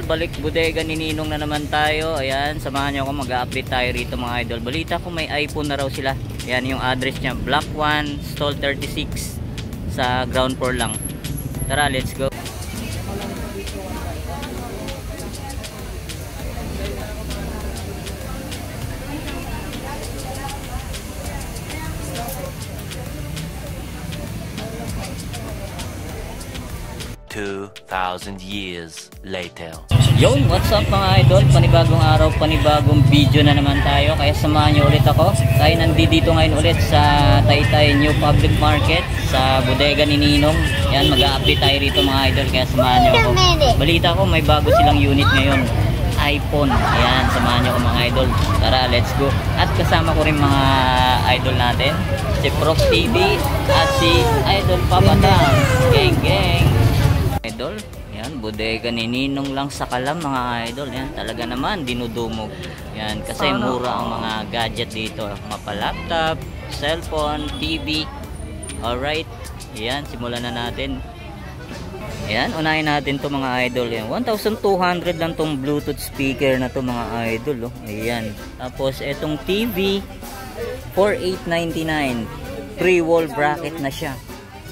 balik bodega ni Ninong na naman tayo. Ayan, samahan nyo ako, mag-update tayo rito mga idol. Balita ko may iPhone na raw sila. Ayan yung address niya, Block 1, Stall 36 sa ground floor lang. Tara, let's go. 2,000 years later. Yo, what's up mga idol? Panibagong araw, panibagong video na naman tayo. Kaya samahan nyo ulit ako. Tayo nandito ngayon ulit sa Taytay New Public Market sa bodega ni Ninong. Yan, mag-a-update tayo rito mga idol. Kaya samahan nyo ako. Balita ko may bago silang unit ngayon, iPhone. Ayan, samahan nyo ako mga idol. Tara, let's go. At kasama ko rin mga idol natin, si Prof TV at si Idol Papatang. Gang gang idol. Yan, bodega ni Ninong lang sa Kalam mga idol. Yan, talaga naman dinudumog. Yan, kasi mura ang mga gadget dito. Mapa-laptop, cellphone, TV. Alright. Yan, simulan na natin. Yan, unahin natin to mga idol. Yan, 1,200 lang tong Bluetooth speaker na to mga idol. Oh. Ayan. Tapos itong TV, 4,899. Pre-wall bracket na siya.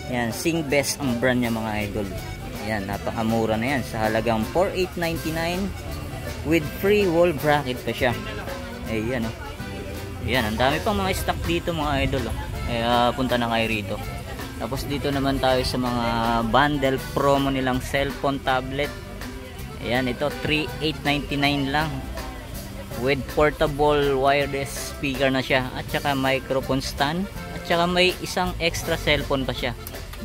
Yan, Singbest ang brand niya mga idol. Yan, napakamura na yan sa halagang 4,899 with free wall bracket pa siya. Ayan oh. Ayan, ang dami pang mga stock dito mga idol oh. Kaya punta na kayo rito. Tapos dito naman tayo sa mga bundle promo nilang cellphone, tablet. Ayan, ito 3,899 lang with portable wireless speaker na siya at saka microphone stand at saka may isang extra cellphone pa siya,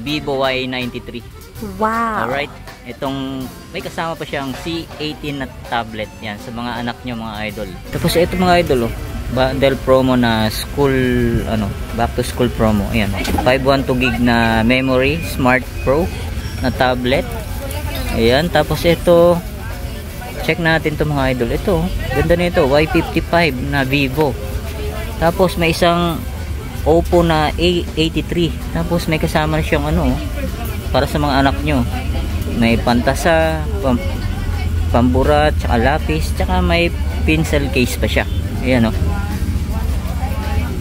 Vivo Y93. Wow. Alright, itong may kasama pa siyang C18 na tablet. Yan, sa mga anak nyo mga idol. Tapos ito mga idol oh, bundle promo na school, back to school promo. Ayan, 512 gig na memory, Smart Pro na tablet. Ayan, tapos ito, check natin to mga idol. Ito, ganda nito, Y55 na Vivo. Tapos may isang Oppo na A83. Tapos may kasama na siyang para sa mga anak nyo. May pantasa, pamburat, tsaka lapis, tsaka may pencil case pa siya. Ayan o.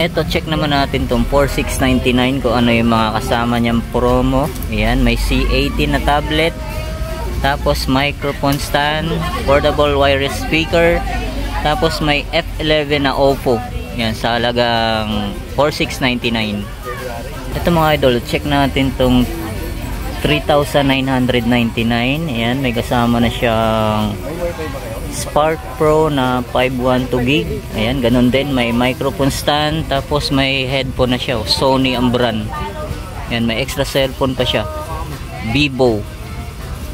Eto, check naman natin tong 4,699 kung ano yung mga kasama niyang promo. Ayan, may C18 na tablet, tapos microphone stand, portable wireless speaker, tapos may F11 na Oppo. Ayan, sa halagang 4,699. Ito mga idol, check natin tong 3,999. Ayan, may kasama na siyang Spark Pro na 512 gig. Ayan, ganun din, may microphone stand, tapos may headphone na siya, Sony ang brand. Ayan, may extra cellphone pa siya, Vivo.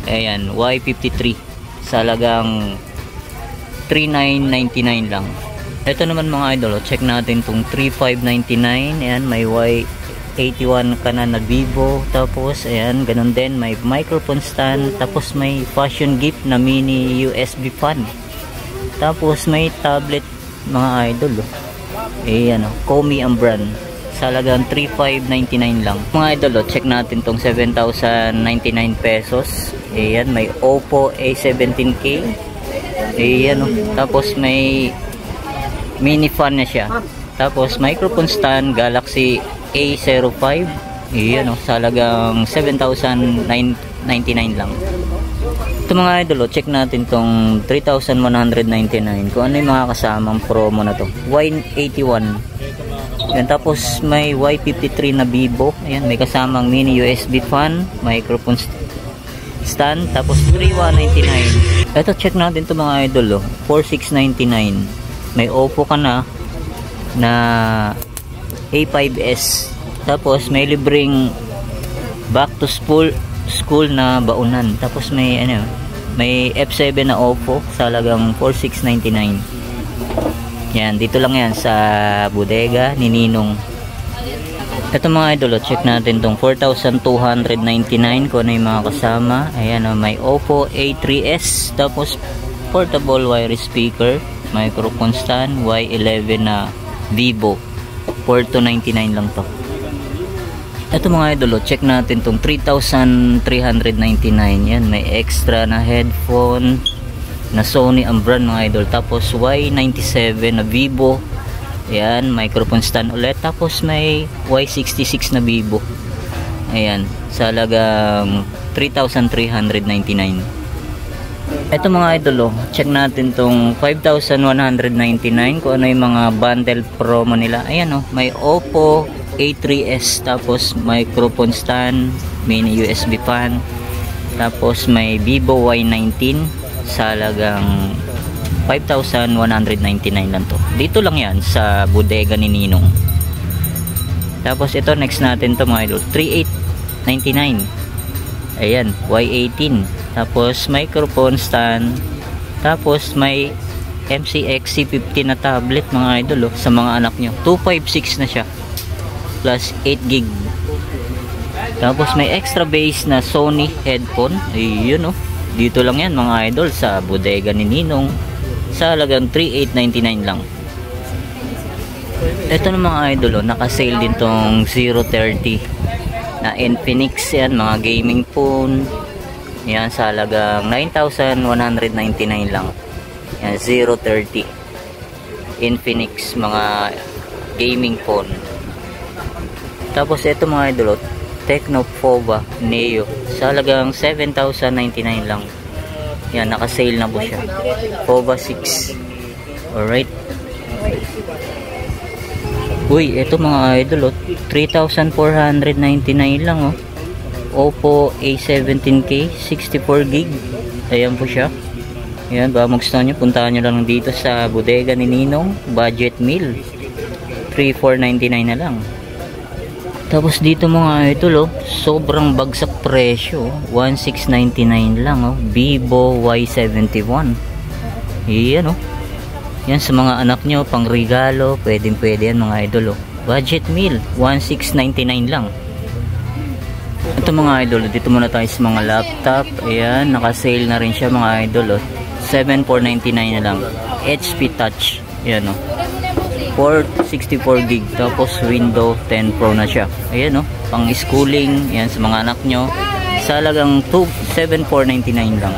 Ayan, Y53 sa halagang 3,999 lang. Ito naman mga idol, check natin tong 3,599. Ayan, may Y81 ka na Vivo. Tapos ayan, ganun din, may microphone stand, tapos may fashion gift na mini USB fan, tapos may tablet mga idol oh. Ayan oh, Komi ang brand sa halagang 3,599 lang mga idol oh. Check natin tong 7,099 pesos. Ayan, may Oppo A17K. Ayan oh. Tapos may mini fan na siya, tapos microphone stand Galaxy A05. Ayan o, sa halagang 7,999 lang. Ito mga idol, check natin tong 3,199 kung ano yung mga kasamang promo na to. Y81. Ayan, tapos may Y53 na Vivo. Ayan, may kasamang mini USB fan, microphone stand, tapos 3,199. Ito, check natin to mga idol 4,699. May Oppo ka na A5s, tapos may libreng back to school na baunan, tapos may may F7 na Oppo sa halagang 4,699. Yan, dito lang yan sa bodega ni Ninong. Ito mga idol, check natin tong 4,299 kung ano yung mga kasama. Ayan o, may Oppo A3s, tapos portable wireless speaker, microphone stand, Y11 na Vivo. 4,299 lang to. Ito mga idol, check natin tong 3,399. Yan, may extra na headphone, na Sony ang brand mga idol. Tapos Y97 na Vivo. Ayan, microphone stand ulit. Tapos may Y66 na Vivo. Ayan, sa halagang 3,399. Ito mga idol, check natin tong 5,199 kung ano yung mga bundle promo nila. Ayan may Oppo A3s, tapos microphone stand, mini USB fan, tapos may Vivo Y19 sa halagang 5,199 lang to. Dito lang yan sa bodega ni Ninong. Tapos ito next natin to mga idol, 3,899. Ayan, Y18. Tapos microphone stand. Tapos may MCX C50 na tablet mga idol sa mga anak nyo. 256 na siya. Plus 8 gig. Tapos may extra bass na Sony headphone. Ayun dito lang yan mga idol sa bodega ni Ninong. Sa halagang 3,899 lang. Ito na mga idol naka-sale din tong 030 na Infinix yan, mga gaming phone. Yan sa halagang 9,199 lang. Yan 030 Infinix, mga gaming phone. Tapos ito mga idol, Tecno Fova Neo sa halagang 7,099 lang. Yan, naka-sale na po siya. Fova 6. Alright. Uy, ito mga idol 3,499 lang Oppo A17K 64 gig. Ayan po siya. Ayan, baka magustuhan nyo, puntahan nyo lang dito sa bodega ni Ninong. Budget meal 3,499 na lang. Tapos dito mga idol sobrang bagsak presyo 1,699 lang Vivo Y71. Ayan yan sa mga anak nyo, pang regalo, pwede yan mga idol budget meal 1,699 lang. Ito mga idol, dito muna tayo sa mga laptop. Ayan, naka-sale na rin siya mga idol 7,499 na lang. HP Touch. Ayan 464 gig. Tapos Windows 10 Pro na siya. Ayan pang schooling. Ayan sa mga anak nyo. Sa halagang 7,499 lang.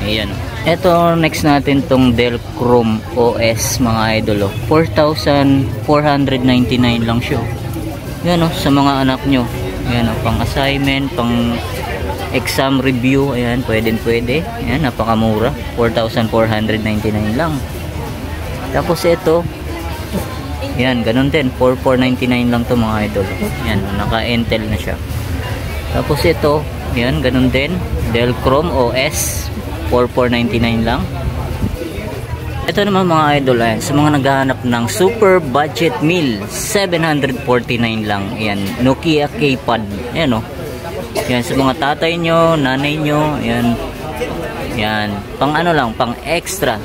Ayan Ito next natin tong Dell Chrome OS mga idol 4,499 lang siya. Ayan sa mga anak nyo. Ayan pang assignment, pang exam review. Ayan, pwede. Ayan, napakamura. 4,499 lang. Tapos ito, ayan, ganun din. 4,499 lang to mga idol. Ayan, naka-Intel na siya. Tapos ito, ayan, ganun din. Dell Chrome OS, 4,499 lang. Ito naman mga idol, ayan, sa mga naghahanap ng super budget meal, 749 lang. Ayan, Nokia K-Pad. Ayan Ayan, sa mga tatay nyo, nanay nyo, ayan. Ayan, pang ano lang, pang extra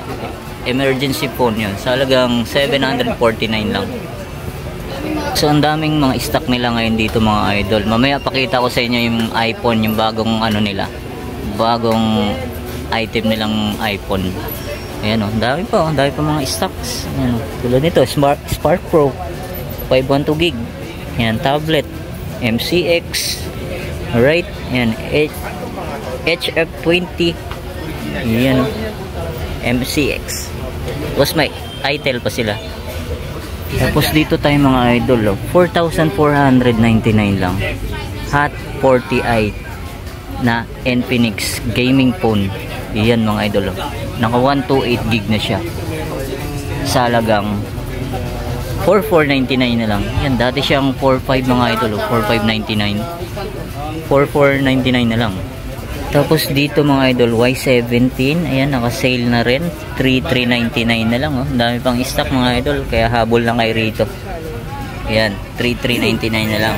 emergency phone yun. Sa halagang 749 lang. So, ang daming mga stock nila ngayon dito mga idol. Mamaya pakita ko sa inyo yung iPhone, yung bagong ano nila. Bagong item nilang iPhone. Ayan dami pa mga stocks. Ayan tulad nito, Spark Pro 512 gig. Ayan, tablet MCX. Alright, ayan, HF20. Ayan MCX. Tapos may ITEL pa sila. Tapos dito tayo mga idol 4,499 lang. Hot 40i na Infinix gaming phone. Ayan mga idol naka 128 gig na siya sa halagang 4,499 na lang. Yan, dati siyang 4,500 mga idol 4,599. 4,499 na lang. Tapos dito mga idol Y17, ayan, naka-sale na rin 3,399 na lang Ang dami pang stock mga idol, kaya habol lang kayo rito. Ayan, 3,399 na lang.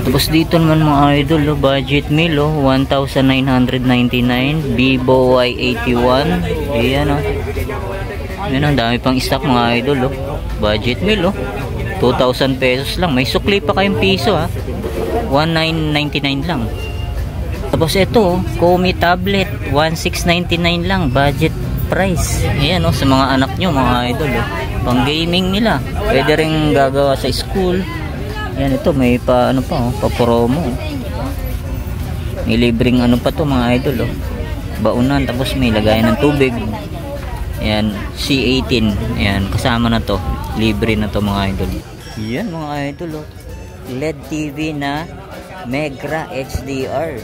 Tapos dito naman mga idol budget meal 1,999 Vivo Y81. Ayan Ayan ang dami pang stock mga idol budget meal 2,000 pesos lang. May sukli pa kayong piso 1,999 lang. Tapos ito Komi tablet 1,699 lang budget price. Ayan sa mga anak nyo mga idol pang gaming nila. Pwede rin gagawa sa school. Yan, ito may pa ano pa pa promo. May libreng ano pa to mga idol baunan, tapos may lagayan ng tubig. Ayan, C18. Ayan, kasama na to. Libre na to mga idol. Yan mga idol, oh. LED TV na Megra HDR.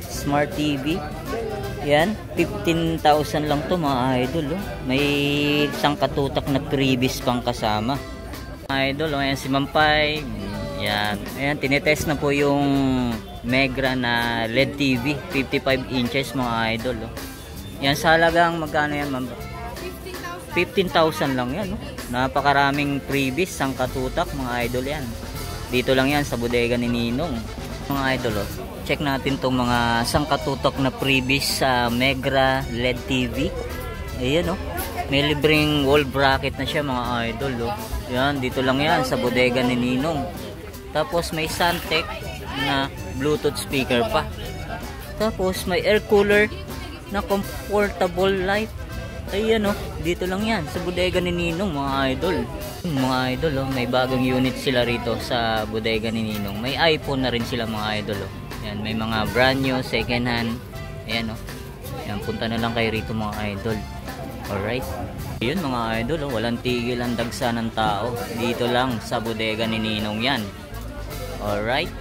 Smart TV. Yan, 15,000 lang to mga idol, oh. May isang katutak na previous pang kasama. Mga idol, oh, ayan si Mampay. Yan, ayan, tinetest na po yung Megra na LED TV, 55 inches mga idol, oh. Yan, sa halagang magkano yan, ma'am? 15,000 lang yan, oh. Napakaraming previous, isang katutak mga idol yan. Dito lang yan sa bodega ni Ninong. Mga idol, oh. Check natin tong mga sangkatutok na previous sa Megra LED TV. Ayan, oh. May libreng wall bracket na siya mga idol, oh. Yan, dito lang yan sa bodega ni Ninong. Tapos may Santec na Bluetooth speaker pa. Tapos may air cooler na comfortable light. Ayan, oh. Dito lang yan sa bodega ni Ninong mga idol. Mga idol, oh. May bagong unit sila rito sa bodega ni Ninong. May iPhone na rin sila mga idol, oh. Yan, may mga brand new, second hand. Ayan, oh. Yan, punta na lang kayo rito mga idol. Alright. Yun mga idol, oh. Walang tigil ang dagsa ng tao. Dito lang sa bodega ni Ninong yan. Alright.